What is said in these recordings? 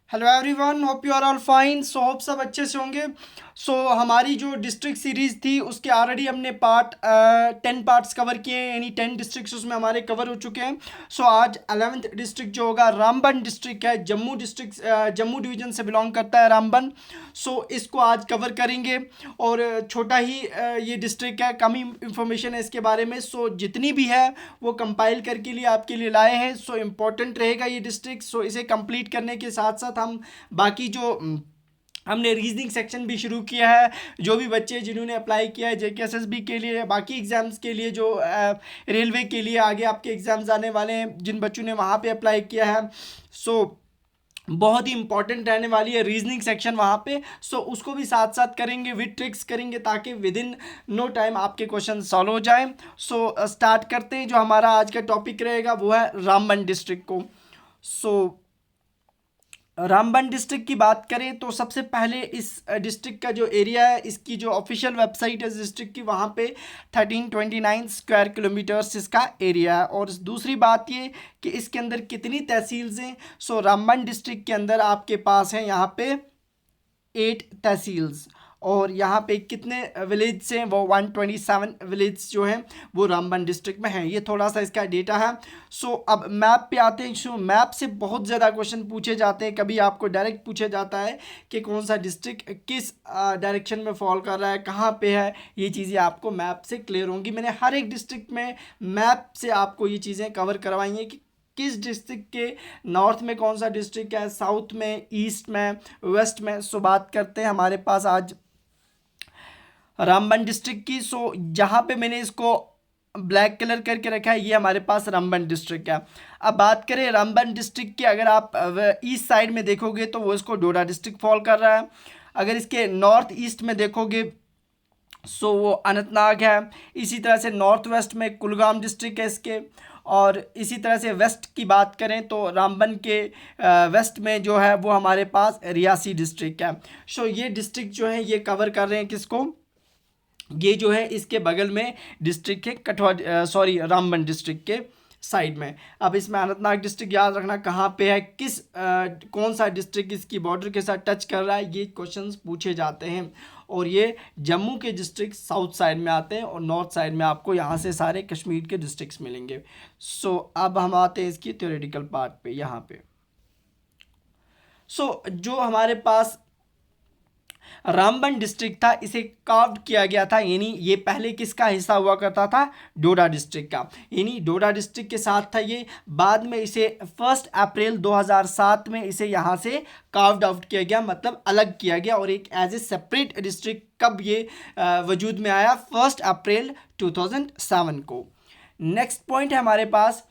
Hello everyone, hope you are all fine. So hope सब अच्छे से होंगे। सो हमारी जो डिस्ट्रिक्ट सीरीज़ थी उसके ऑलरेडी हमने 10 पार्ट्स कवर किए हैं, यानी 10 डिस्ट्रिक्ट्स उसमें हमारे कवर हो चुके हैं। सो आज 11th डिस्ट्रिक्ट जो होगा रामबन डिस्ट्रिक्ट है, जम्मू डिस्ट्रिक्ट, जम्मू डिवीज़न से बिलोंग करता है रामबन। सो इसको आज कवर करेंगे और छोटा ही ये डिस्ट्रिक्ट है, कम ही इंफॉर्मेशन है इसके बारे में। सो जितनी भी है वो कंपाइल करके लिए आपके लिए लाए हैं। सो इम्पोर्टेंट रहेगा ये डिस्ट्रिक्ट। सो इसे कंप्लीट करने के साथ साथ हम बाकी जो हमने रीजनिंग सेक्शन भी शुरू किया है। जो भी बच्चे जिन्होंने अप्लाई किया है JKSSB के लिए, बाकी एग्ज़ाम्स के लिए, जो रेलवे के लिए आगे आपके एग्ज़ाम्स आने वाले हैं, जिन बच्चों ने वहाँ पे अप्लाई किया है, सो बहुत ही इंपॉर्टेंट रहने वाली है रीजनिंग सेक्शन वहाँ पे। सो उसको भी साथ साथ करेंगे, विद ट्रिक्स करेंगे, ताकि विद इन नो टाइम आपके क्वेश्चन सॉल्व हो जाए। सो स्टार्ट करते हैं। जो हमारा आज का टॉपिक रहेगा वो है रामबन डिस्ट्रिक्ट को। सो रामबन डिस्ट्रिक्ट की बात करें तो सबसे पहले इस डिस्ट्रिक्ट का जो एरिया है, इसकी जो ऑफिशियल वेबसाइट है डिस्ट्रिक्ट की, वहाँ पे 1329 स्क्वायर किलोमीटर्स इसका एरिया है। और दूसरी बात ये कि इसके अंदर कितनी तहसील्स हैं। सो रामबन डिस्ट्रिक्ट के अंदर आपके पास है यहाँ पे 8 तहसील्स। और यहाँ पे कितने विलेज हैं, वो 127 विलेज जो हैं वो रामबन डिस्ट्रिक्ट में हैं। ये थोड़ा सा इसका डेटा है। सो अब मैप पे आते हैं। सो मैप से बहुत ज़्यादा क्वेश्चन पूछे जाते हैं। कभी आपको डायरेक्ट पूछा जाता है कि कौन सा डिस्ट्रिक्ट किस डायरेक्शन में फॉल कर रहा है, कहाँ पे है। ये चीज़ें आपको मैप से क्लियर होंगी। मैंने हर एक डिस्ट्रिक्ट में मैप से आपको ये चीज़ें कवर करवाई हैं कि किस डिस्ट्रिक्ट के नॉर्थ में कौन सा डिस्ट्रिक्ट है, साउथ में, ईस्ट में, वेस्ट में। सो बात करते हैं हमारे पास आज रामबन डिस्ट्रिक्ट की। सो जहाँ पे मैंने इसको ब्लैक कलर करके रखा है, ये हमारे पास रामबन डिस्ट्रिक्ट है। अब बात करें रामबन डिस्ट्रिक्ट की, अगर आप ईस्ट साइड में देखोगे तो वो इसको डोडा डिस्ट्रिक्ट फॉल कर रहा है। अगर इसके नॉर्थ ईस्ट में देखोगे सो वो अनंतनाग है। इसी तरह से नॉर्थ वेस्ट में कुलगाम डिस्ट्रिक्ट है इसके। और इसी तरह से वेस्ट की बात करें तो रामबन के वेस्ट में जो है वो हमारे पास रियासी डिस्ट्रिक्ट है। सो ये डिस्ट्रिक्ट जो है ये कवर कर रहे हैं किसको, ये जो है इसके बगल में डिस्ट्रिक्ट है रामबन डिस्ट्रिक्ट के साइड में। अब इसमें अनंतनाग डिस्ट्रिक्ट याद रखना कहाँ पे है, कौन सा डिस्ट्रिक्ट इसकी बॉर्डर के साथ टच कर रहा है, ये क्वेश्चंस पूछे जाते हैं। और ये जम्मू के डिस्ट्रिक्ट साउथ साइड में आते हैं और नॉर्थ साइड में आपको यहाँ से सारे कश्मीर के डिस्ट्रिक्ट्स मिलेंगे। सो अब हम आते हैं इसकी थ्योरेटिकल पार्ट पे यहाँ पे। सो जो हमारे पास रामबन डिस्ट्रिक्ट था, इसे कार्व किया गया था, यानी ये पहले किसका हिस्सा हुआ करता था, डोडा डिस्ट्रिक्ट का। यानी डोडा डिस्ट्रिक्ट के साथ था ये। बाद में इसे 1 अप्रैल 2007 में इसे यहाँ से कार्व्ड आउट किया गया, मतलब अलग किया गया और एक एज ए सेपरेट डिस्ट्रिक्ट कब ये वजूद में आया, 1 अप्रैल 2007 को। नेक्स्ट पॉइंट है हमारे पास,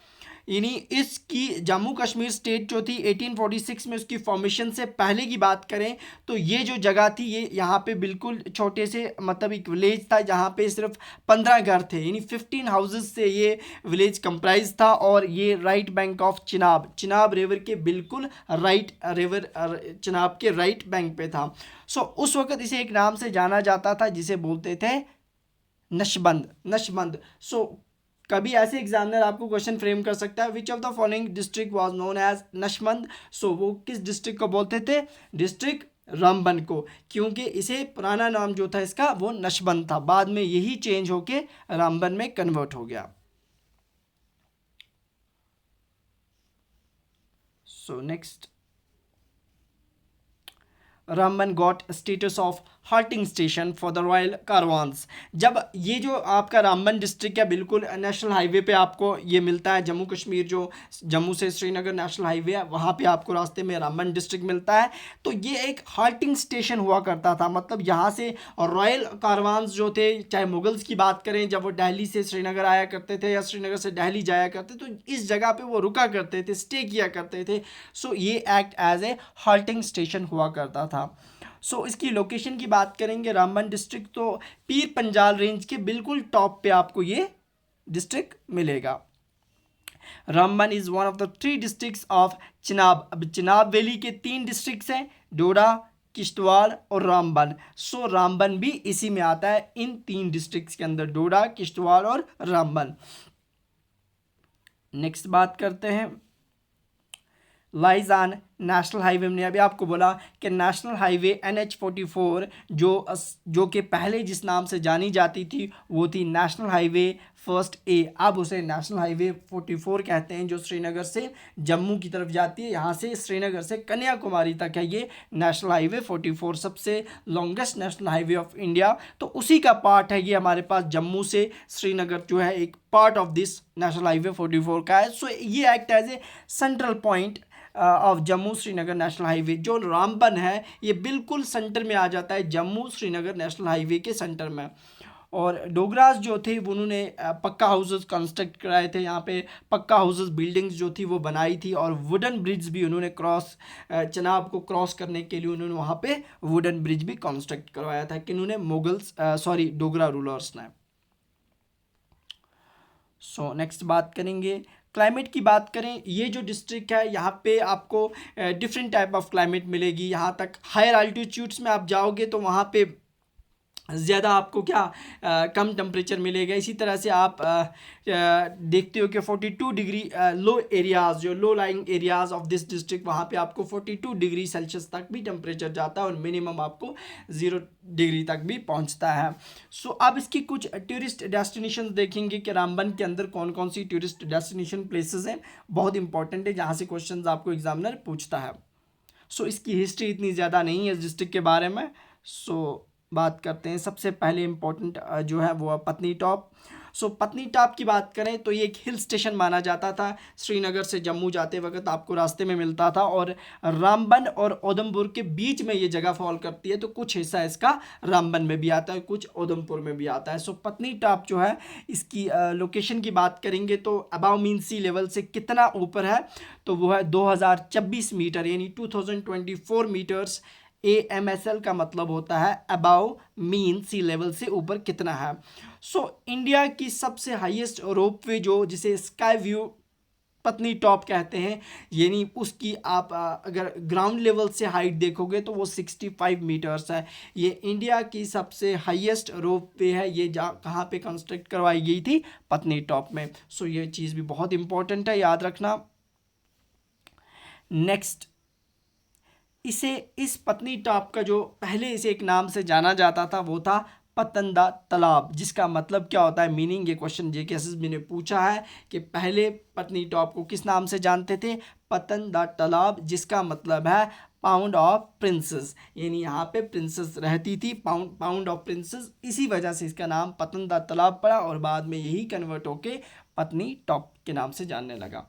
यानी इसकी जम्मू कश्मीर स्टेट जो थी 1846 में उसकी फॉर्मेशन से पहले की बात करें तो ये जो जगह थी ये यहाँ पे बिल्कुल छोटे से, मतलब एक विलेज था जहाँ पे सिर्फ 15 घर थे, यानी 15 हाउसेस से ये विलेज कंप्राइज था। और ये right bank of Chenab river के बिल्कुल चिनाब के राइट बैंक पे था। सो उस वक्त इसे एक नाम से जाना जाता था जिसे बोलते थे नशबंद। सो कभी ऐसे एग्जामिनर आपको क्वेश्चन फ्रेम कर सकता है, which of the following district was known as नशबंद। सो वो किस डिस्ट्रिक्ट को बोलते थे, डिस्ट्रिक्ट रामबन को, क्योंकि इसे पुराना नाम जो था इसका वो नशबंद था, बाद में यही चेंज होके रामबन में कन्वर्ट हो गया। So next, Ramban got status of halting station for the royal caravans. जब ये जो आपका रामबन डिस्ट्रिक्ट है बिल्कुल नेशनल हाईवे पे आपको ये मिलता है, जम्मू कश्मीर जो जम्मू से श्रीनगर नेशनल हाईवे है वहाँ पे आपको रास्ते में रामबन डिस्ट्रिक्ट मिलता है। तो ये एक हाल्टिंग स्टेशन हुआ करता था, मतलब यहाँ से रॉयल कारवान्स जो थे, चाहे मुगल्स की बात करें, जब वो दिल्ली से श्रीनगर आया करते थे या श्रीनगर से दिल्ली जाया करते तो इस जगह पर वो रुका करते थे, स्टे किया करते थे। सो ये act as a halting station हुआ करता था। सो इसकी लोकेशन की बात करेंगे रामबन डिस्ट्रिक्ट तो पीर पंजाल रेंज के बिल्कुल टॉप पे आपको ये डिस्ट्रिक्ट मिलेगा। Ramban is one of the 3 districts of Chenab. अब चिनाब वैली के 3 डिस्ट्रिक्ट्स हैं, डोडा, किश्तवाड़ और रामबन। सो रामबन भी इसी में आता है, इन 3 डिस्ट्रिक्ट्स के अंदर, डोडा, किश्तवाड़ और रामबन। नेक्स्ट बात करते हैं, लाइज ऑन नेशनल हाईवे। हमने अभी आपको बोला कि नेशनल हाईवे NH44 जो कि पहले जिस नाम से जानी जाती थी वो थी नेशनल हाईवे फर्स्ट ए, अब उसे नेशनल हाईवे 44 कहते हैं, जो श्रीनगर से जम्मू की तरफ जाती है। यहाँ से श्रीनगर से कन्याकुमारी तक है ये नेशनल हाईवे 44, सबसे longest national highway of India. तो उसी का पार्ट है ये हमारे पास, जम्मू से श्रीनगर जो है एक part of this national highway 44 का है। सो ये act as a central point of Jammu Srinagar national highway. जो रामबन है ये बिल्कुल सेंटर में आ जाता है, जम्मू श्रीनगर नेशनल हाईवे के सेंटर में। और डोगरास जो थे वो उन्होंने पक्का हाउसेस कंस्ट्रक्ट कराए थे, यहाँ पे पक्का हाउसेस बिल्डिंग्स जो थी वो बनाई थी, और वुडन ब्रिज भी उन्होंने चनाब को क्रॉस करने के लिए उन्होंने वहाँ पे वुडन ब्रिज भी कंस्ट्रक्ट करवाया था, कि उन्होंने डोगरा रूलर्स ने। सो नेक्स्ट बात करेंगे क्लाइमेट की। बात करें, ये जो डिस्ट्रिक्ट है यहाँ पे आपको डिफरेंट टाइप ऑफ क्लाइमेट मिलेगी। यहाँ तक हायर अल्टीट्यूड्स में आप जाओगे तो वहाँ पे ज़्यादा आपको कम टेम्परेचर मिलेगा। इसी तरह से आप देखते हो कि 42 डिग्री लो एरियाज़, जो low lying areas of this district, वहाँ पे आपको 42 डिग्री सेल्सियस तक भी टेम्परेचर जाता है, और मिनिमम आपको 0 डिग्री तक भी पहुँचता है। सो अब इसकी कुछ टूरिस्ट डेस्टिनेशन देखेंगे कि रामबन के अंदर कौन कौन सी टूरिस्ट डेस्टिनेशन प्लेसेस हैं, बहुत इंपॉर्टेंट है, जहाँ से क्वेश्चन आपको एग्जामिनर पूछता है। सो इसकी हिस्ट्री इतनी ज़्यादा नहीं है इस डिस्ट्रिक्ट के बारे में। सो बात करते हैं, सबसे पहले इम्पोर्टेंट जो है वो पत्नी टॉप। सो पत्नी टॉप की बात करें तो ये एक हिल स्टेशन माना जाता था, श्रीनगर से जम्मू जाते वक्त आपको रास्ते में मिलता था, और रामबन और उधमपुर के बीच में ये जगह फॉल करती है, तो कुछ हिस्सा इसका रामबन में भी आता है, कुछ उधमपुर में भी आता है। सो पत्नी टॉप जो है इसकी लोकेशन की बात करेंगे तो अबाव मीन सी लेवल से कितना ऊपर है, तो वो है 2026 मीटर, यानी 2024 मीटर्स। AMSL का मतलब होता है अबाव मीन सी लेवल से ऊपर कितना है। सो इंडिया की सबसे हाईएस्ट रोपवे जो जिसे स्काई व्यू पत्नी टॉप कहते हैं, यानी उसकी आप अगर ग्राउंड लेवल से हाइट देखोगे तो वो 65 मीटर्स है। ये इंडिया की सबसे हाईएस्ट रोपवे है। ये कहाँ पे कंस्ट्रक्ट करवाई गई थी? पत्नी टॉप में। सो ये चीज़ भी बहुत इंपॉर्टेंट है, याद रखना। नेक्स्ट, इस पत्नी टॉप का जो पहले इसे एक नाम से जाना जाता था वो था पतंदा तालाब, जिसका मतलब क्या होता है, मीनिंग, ये क्वेश्चन JKSSB ने पूछा है कि पहले पत्नी टॉप को किस नाम से जानते थे? पतंदा तालाब, जिसका मतलब है पाउंड ऑफ प्रिंसेस, यानी यहाँ पे प्रिंसेस रहती थी, पाउंड ऑफ प्रिंसेस, इसी वजह से इसका नाम पतंदा तालाब पड़ा, और बाद में यही कन्वर्ट होके पत्नी टॉप के नाम से जानने लगा।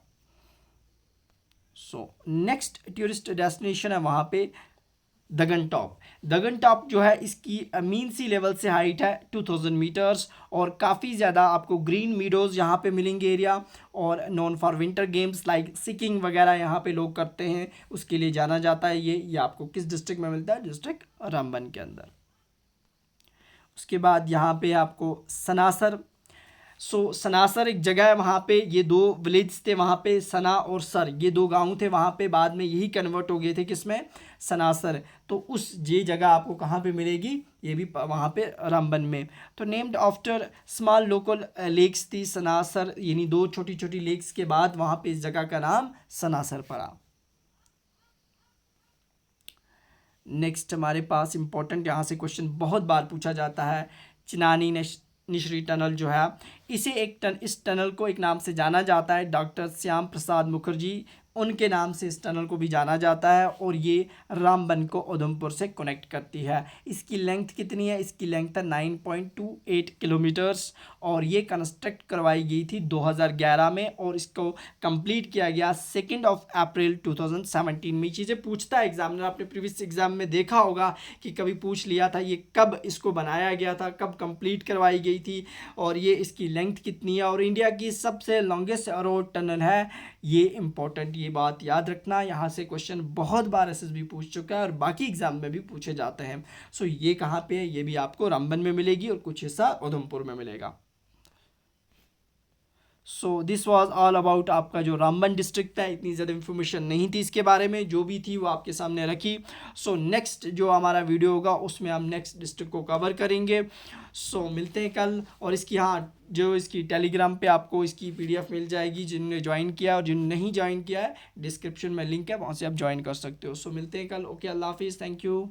सो नेक्स्ट टूरिस्ट डेस्टिनेशन है वहाँ पे दगन टॉप। दगन टॉप जो है इसकी मीन सी लेवल से हाइट है 2000 मीटर्स, और काफ़ी ज़्यादा आपको ग्रीन मीडोज़ यहाँ पे मिलेंगे एरिया, और non for winter games like seeking वगैरह यहाँ पे लोग करते हैं, उसके लिए जाना जाता है। ये आपको किस डिस्ट्रिक्ट में मिलता है? डिस्ट्रिक्ट रामबन के अंदर। उसके बाद यहाँ पे आपको सनासर। सनासर एक जगह है, वहाँ पे ये दो विलेज थे, वहाँ पे सना और सर, ये दो गांव थे, वहाँ पे बाद में यही कन्वर्ट हो गए थे किसमें? सनासर। तो उस ये जगह आपको कहाँ पे मिलेगी? ये भी वहाँ पे रामबन में। तो named after small local lakes थी सनासर, यानी दो छोटी छोटी लेक्स के बाद वहाँ पे इस जगह का नाम सनासर पड़ा। नेक्स्ट हमारे पास इंपॉर्टेंट यहाँ से क्वेश्चन बहुत बार पूछा जाता है, चिनानी निश्री टनल जो है, इस टनल को एक नाम से जाना जाता है, डॉक्टर श्याम प्रसाद मुखर्जी, उनके नाम से इस टनल को भी जाना जाता है, और ये रामबन को उधमपुर से कनेक्ट करती है। इसकी लेंथ कितनी है? इसकी लेंथ है 9.28 किलोमीटर्स, और ये कंस्ट्रक्ट करवाई गई थी 2011 में, और इसको कंप्लीट किया गया 2 अप्रैल 2017 में। चीज़ें पूछता है एग्जामिनर, आपने प्रीवियस एग्जाम में देखा होगा कि कभी पूछ लिया था ये कब इसको बनाया गया था, कब कंप्लीट करवाई गई थी, और ये इसकी लेंथ कितनी है, और इंडिया की सबसे लॉन्गेस्ट रोड टनल है। ये इंपॉर्टेंट, ये बात याद रखना, यहाँ से क्वेश्चन बहुत बार SSB पूछ चुका है, और बाकी एग्जाम में भी पूछे जाते हैं। सो ये कहाँ पे है? ये भी आपको रामबन में मिलेगी, और कुछ हिस्सा उधमपुर में मिलेगा। So this was all about आपका जो रामबन डिस्ट्रिक्ट था। इतनी ज़्यादा इन्फॉर्मेशन नहीं थी इसके बारे में, जो भी थी वो आपके सामने रखी। सो नेक्स्ट जो हमारा वीडियो होगा उसमें हम नेक्स्ट डिस्ट्रिक्ट को कवर करेंगे। सो मिलते हैं कल। और इसकी हाँ, जो इसकी टेलीग्राम पे आपको इसकी PDF मिल जाएगी, जिन्होंने ज्वाइन किया और जिन्होंने नहीं ज्वाइन किया है डिस्क्रिप्शन में लिंक है, वहाँ से आप ज्वाइन कर सकते हो। सो मिलते हैं कल। ओके, अल्लाह हाफिज़, थैंक यू।